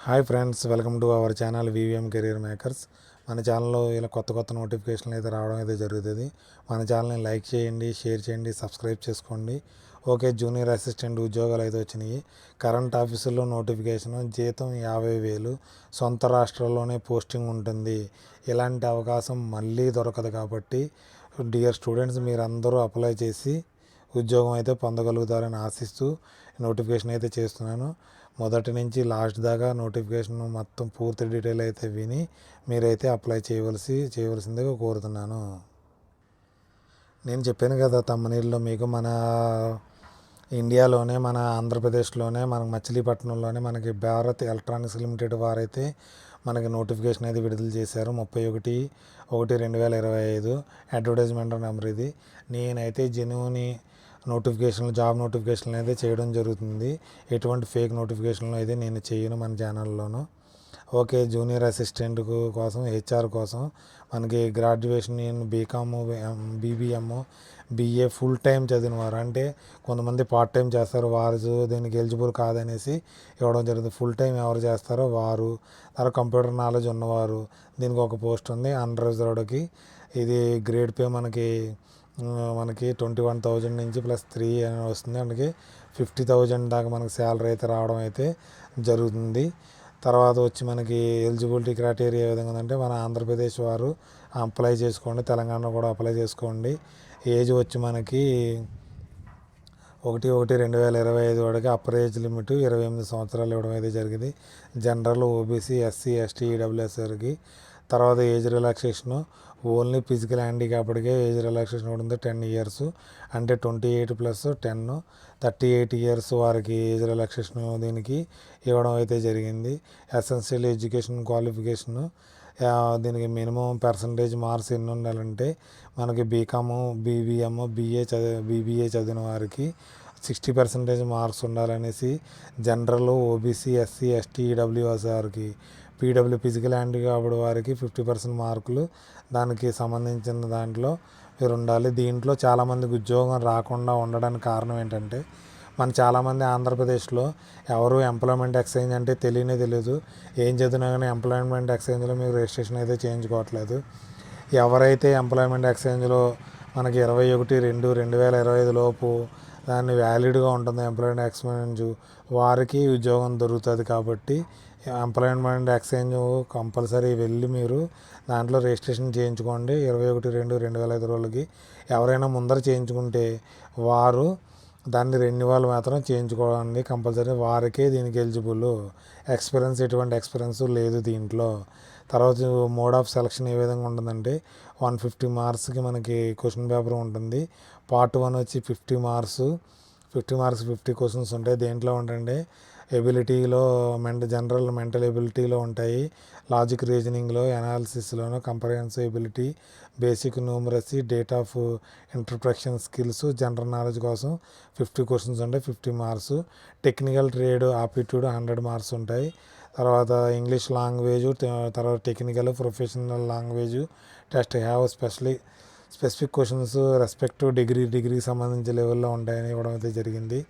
Hi friends, welcome to our channel VVM career makers. మన ఛానల్లో ఇలా కొత్త నోటిఫికేషన్లు అయితే రావడం అయితే జరుగుతుంది. మన ఛానల్ని లైక్ చేయండి, షేర్ చేయండి, సబ్స్క్రైబ్ చేసుకోండి. ఓకే, జూనియర్ అసిస్టెంట్ ఉద్యోగాలు అయితే వచ్చినాయి. కరెంట్ ఆఫీసుల్లో నోటిఫికేషన్, జీతం 50,000, సొంత రాష్ట్రాల్లోనే పోస్టింగ్ ఉంటుంది. ఇలాంటి అవకాశం మళ్ళీ దొరకదు కాబట్టి డియర్ స్టూడెంట్స్, మీరందరూ అప్లై చేసి ఉద్యోగం అయితే పొందగలుగుతారని ఆశిస్తూ నోటిఫికేషన్ అయితే చేస్తున్నాను. మొదటి నుంచి లాస్ట్ దాకా నోటిఫికేషన్ మొత్తం పూర్తి డీటెయిల్ అయితే విని మీరైతే అప్లై చేయవలసిందిగా కోరుతున్నాను. నేను చెప్పాను కదా తమ్మనీళ్ళలో మీకు, మన ఇండియాలోనే, మన ఆంధ్రప్రదేశ్లోనే, మనకు మచిలీపట్నంలోనే మనకి భారత్ ఎలక్ట్రానిక్స్ లిమిటెడ్ వారైతే మనకి నోటిఫికేషన్ అయితే విడుదల చేశారు. 31/1/2025 అడ్వర్టైజ్మెంట్ నెంబర్ ఇది. నేనైతే జెన్యూని నోటిఫికేషన్లు, జాబ్ నోటిఫికేషన్లు అయితే చేయడం జరుగుతుంది. ఎటువంటి ఫేక్ నోటిఫికేషన్లు అయితే నేను చేయను మన ఛానల్లోనూ. ఓకే, జూనియర్ అసిస్టెంట్ కోసం, హెచ్ఆర్ కోసం మనకి graduation in BCom, BBM, BA full time చదివిన వారు, అంటే కొంతమంది పార్ట్ టైం చేస్తారు, వారు దీనికి ఎలిజిబుల్ కాదనేసి ఇవ్వడం జరుగుతుంది. ఫుల్ టైం ఎవరు చేస్తారో వారు, తర్వాత కంప్యూటర్ నాలెడ్జ్ ఉన్నవారు, దీనికి ఒక పోస్ట్ ఉంది అన్రిజర్వ్డ్కి. ఇది గ్రేడ్ పే మనకి 21,000 నుంచి +3 అని వస్తుంది. అందుకే 50,000 దాకా మనకి శాలరీ అయితే రావడం అయితే జరుగుతుంది. తర్వాత వచ్చి మనకి ఎలిజిబిలిటీ క్రైటీరియా ఏ విధంగా ఉందంటే, మన ఆంధ్రప్రదేశ్ వారు అప్లై చేసుకోండి, తెలంగాణ కూడా అప్లై చేసుకోండి. ఏజ్ వచ్చి మనకి 1/1/2025 వరకు అప్పర్ ఏజ్ లిమిట్ 28 సంవత్సరాలు ఇవ్వడం అయితే జరిగింది. General, OBC, SC, ST, EWS వారికి. తర్వాత ఏజ్ రిలాక్సేషను ఓన్లీ ఫిజికల్ హ్యాండిక్యాప్డ్కే ఏజ్ రిలాక్సేషన్ ఉంటుంది 10 years, అంటే 28 + 10 38 years వారికి ఏజ్ రిలాక్సేషన్ దీనికి ఇవ్వడం అయితే జరిగింది. ఎసెన్షియల్ ఎడ్యుకేషన్ క్వాలిఫికేషను, దీనికి మినిమం పర్సంటేజ్ మార్క్స్ ఎన్ని ఉండాలంటే, మనకి బీకాము, బీబీఎం, బీబీఏ చదివిన వారికి 60% మార్క్స్ ఉండాలనేసి, general, OBC, SC, ST, EWS వారికి, పీడబ్ల్యూ ఫిజికల్ హ్యాండిక్యాప్డ్ వారికి 50% మార్కులు దానికి సంబంధించిన దాంట్లో మీరు ఉండాలి. దీంట్లో చాలామందికి ఉద్యోగం రాకుండా ఉండడానికి కారణం ఏంటంటే, మన చాలామంది ఆంధ్రప్రదేశ్లో ఎవరు ఎంప్లాయ్మెంట్ ఎక్స్చేంజ్ అంటే తెలియదు. ఏం చదివినా కానీ ఎంప్లాయ్మెంట్ ఎక్స్చేంజ్లో మీరు రిజిస్ట్రేషన్ అయితే చేయించుకోవట్లేదు. ఎవరైతే ఎంప్లాయ్మెంట్ ఎక్స్చేంజ్లో మనకి 21/2/2025 లోపు దాన్ని వ్యాలిడ్గా ఉంటుంది ఎంప్లాయ్మెంట్ ఎక్స్చేంజ్, వారికి ఉద్యోగం దొరుకుతుంది. కాబట్టి ఎంప్లాయ్మెంట్ ఎక్స్చేంజ్ కంపల్సరీ వెళ్ళి మీరు దాంట్లో రిజిస్ట్రేషన్ చేయించుకోండి. 21/2/2025 రోజులకి ఎవరైనా ముందర చేయించుకుంటే వారు దాన్ని రెన్యువల్ మాత్రం చేయించుకోండి కంపల్సరీ. వారికే దీనికి ఎలిజిబుల్. ఎటువంటి ఎక్స్పీరియన్స్ లేదు దీంట్లో. తర్వాత మోడ్ ఆఫ్ సెలక్షన్ ఏ విధంగా ఉంటుందంటే, 150 మార్క్స్కి మనకి క్వశ్చన్ పేపర్ ఉంటుంది. పార్ట్ 1 వచ్చి 50 మార్క్స్, 50 క్వశ్చన్స్ ఉంటాయి. దేంట్లో ఉంటుంటే ఎబిలిటీలో, జనరల్ మెంటల్ ఎబిలిటీలో ఉంటాయి, లాజిక్ రీజనింగ్లో, అనాలిసిస్లోను, comprehensive ability, basic numeracy, date of interpretation skills, general knowledge కోసం 50 క్వశ్చన్స్ ఉంటాయి, 50 marks. Technical trade aptitude 100 marks ఉంటాయి. తర్వాత ఇంగ్లీష్ లాంగ్వేజ్, తర్వాత technical professional language test have specific questions respective డిగ్రీకి సంబంధించిన లెవెల్లో ఉంటాయని ఇవ్వడం అయితే జరిగింది.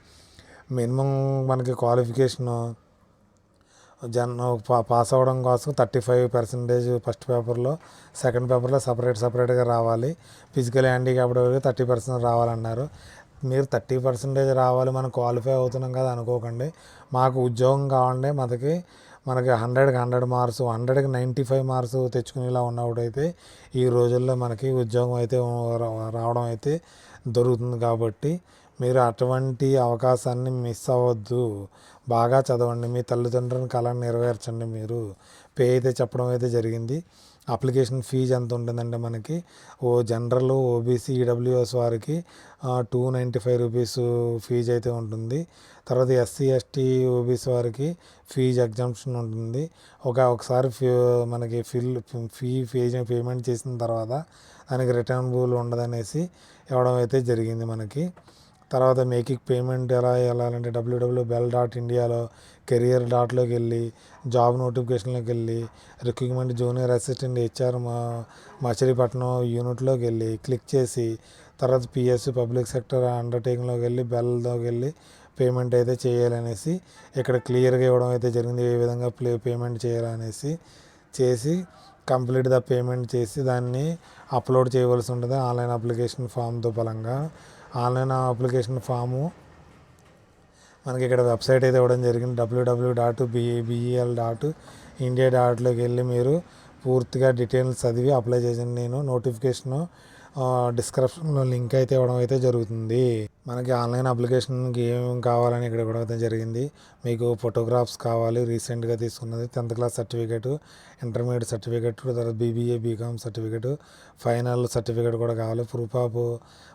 మినిమం మనకి క్వాలిఫికేషను పాస్ అవ్వడం కోసం 35% ఫస్ట్ పేపర్లో, సెకండ్ పేపర్లో సపరేట్గా రావాలి. Physical handicapped 30% రావాలన్నారు. మీరు 30% రావాలి, మనం క్వాలిఫై అవుతున్నాం కదా అనుకోకండి. మాకు ఉద్యోగం కావాలంటే మనకి 100కి 100 మార్క్స్, 100కి 95 మార్క్స్ తెచ్చుకునేలా ఉన్నప్పుడైతే ఈ రోజుల్లో మనకి ఉద్యోగం అయితే రావడం అయితే దొరుకుతుంది. కాబట్టి మీరు అటువంటి అవకాశాన్ని మిస్ అవ్వద్దు. బాగా చదవండి, మీ తల్లిదండ్రుల కళను నెరవేర్చండి. మీరు పే అయితే చెప్పడం అయితే జరిగింది. అప్లికేషన్ ఫీజు ఎంత ఉంటుందంటే, మనకి జనరల్, ఓబీసీ, ఈడబ్ల్యూఎస్ వారికి 295 రూపీస్ ఫీజు అయితే ఉంటుంది. తర్వాత ఎస్సీ, ఎస్టీ, ఓబీసీ వారికి ఫీజు ఎగ్జామ్షన్ ఉంటుంది. ఒకసారి మనకి ఫీజు పేమెంట్ చేసిన తర్వాత దానికి రిటర్నబుల్ ఉండదనేసి ఇవ్వడం అయితే జరిగింది మనకి. తర్వాత మేకింగ్ పేమెంట్ ఎలా వెళ్ళాలంటే, www.bell.indiaలో కెరియర్.లోకి వెళ్ళి జాబ్ నోటిఫికేషన్లోకి వెళ్ళి recruitment junior assistant HR Machilipatnam యూనిట్లోకి వెళ్ళి క్లిక్ చేసి, తర్వాత పిఎస్సి పబ్లిక్ సెక్టర్ అండర్టేకింగ్లోకి వెళ్ళి బెల్లోకి వెళ్ళి పేమెంట్ అయితే చేయాలనేసి ఇక్కడ క్లియర్గా ఇవ్వడం అయితే జరిగింది. ఏ విధంగా పేమెంట్ చేయాలనేసి చేసి కంప్లీట్ ద పేమెంట్ చేసి దాన్ని అప్లోడ్ చేయవలసి ఉంటుంది ఆన్లైన్ అప్లికేషన్ ఫామ్తో పరంగా. ఆన్లైన్ అప్లికేషన్ ఫాము మనకి ఇక్కడ వెబ్సైట్ అయితే ఇవ్వడం జరిగింది. www.bel.india.లోకి వెళ్ళి మీరు పూర్తిగా డీటెయిల్స్ చదివి అప్లై చేసింది. నేను నోటిఫికేషను డిస్క్రిప్షన్లో లింక్ అయితే ఇవ్వడం అయితే జరుగుతుంది. మనకి ఆన్లైన్ అప్లికేషన్కి ఏమేమి కావాలని ఇక్కడ ఇవ్వడం అయితే జరిగింది. మీకు ఫోటోగ్రాఫ్స్ కావాలి, రీసెంట్గా తీసుకున్నది 10th class certificate, intermediate certificate, తర్వాత BBA BCom certificate, final certificate కూడా కావాలి. ప్రూఫ్ ఆఫ్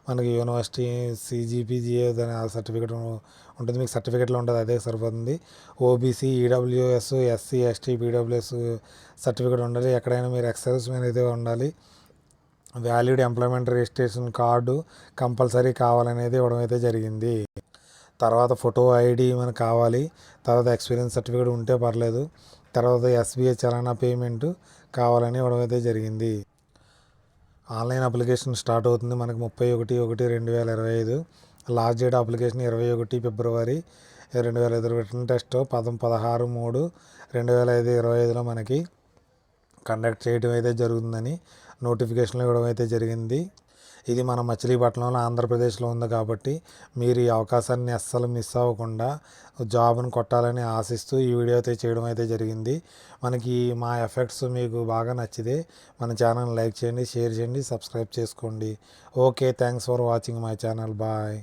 మనకి యూనివర్సిటీ CGPGA దాని సర్టిఫికేట్ ఉంటుంది. మీకు సర్టిఫికేట్లో ఉంటుంది, అదే సరిపోతుంది. OBC, EWS, SC, ST, PWS certificate ఉండాలి. ఎక్కడైనా మీరు ఎక్సర్విస్ మ్యాన్ అయితే ఉండాలి. Valid employment registration card compulsory కావాలనేది ఇవ్వడం అయితే జరిగింది. తర్వాత ఫోటో ID మనకు కావాలి. తర్వాత ఎక్స్పీరియన్స్ సర్టిఫికేట్ ఉంటే పర్లేదు. తర్వాత SBI చలానా పేమెంట్ కావాలని ఇవ్వడం అయితే జరిగింది. ఆన్లైన్ అప్లికేషన్ స్టార్ట్ అవుతుంది మనకి 31/1/2025. లాస్ట్ డేట్ అప్లికేషన్ 21 ఫిబ్రవరి 2025. రిటర్న్ టెస్ట్ 16/3/2025లో మనకి కండక్ట్ చేయడం అయితే జరుగుతుందని నోటిఫికేషన్లో ఇవ్వడం అయితే జరిగింది. ఇది మన మచిలీపట్నంలో ఆంధ్రప్రదేశ్లో ఉంది కాబట్టి మీరు ఈ అవకాశాన్ని అస్సలు మిస్ అవ్వకుండా జాబ్ను కొట్టాలని ఆశిస్తూ ఈ వీడియో అయితే చేయడం అయితే జరిగింది. మనకి మా ఎఫెక్ట్స్ మీకు బాగా నచ్చితే మన ఛానల్ లైక్ చేయండి, షేర్ చేయండి, సబ్స్క్రైబ్ చేసుకోండి. Okay, thanks for watching my channel. Bye.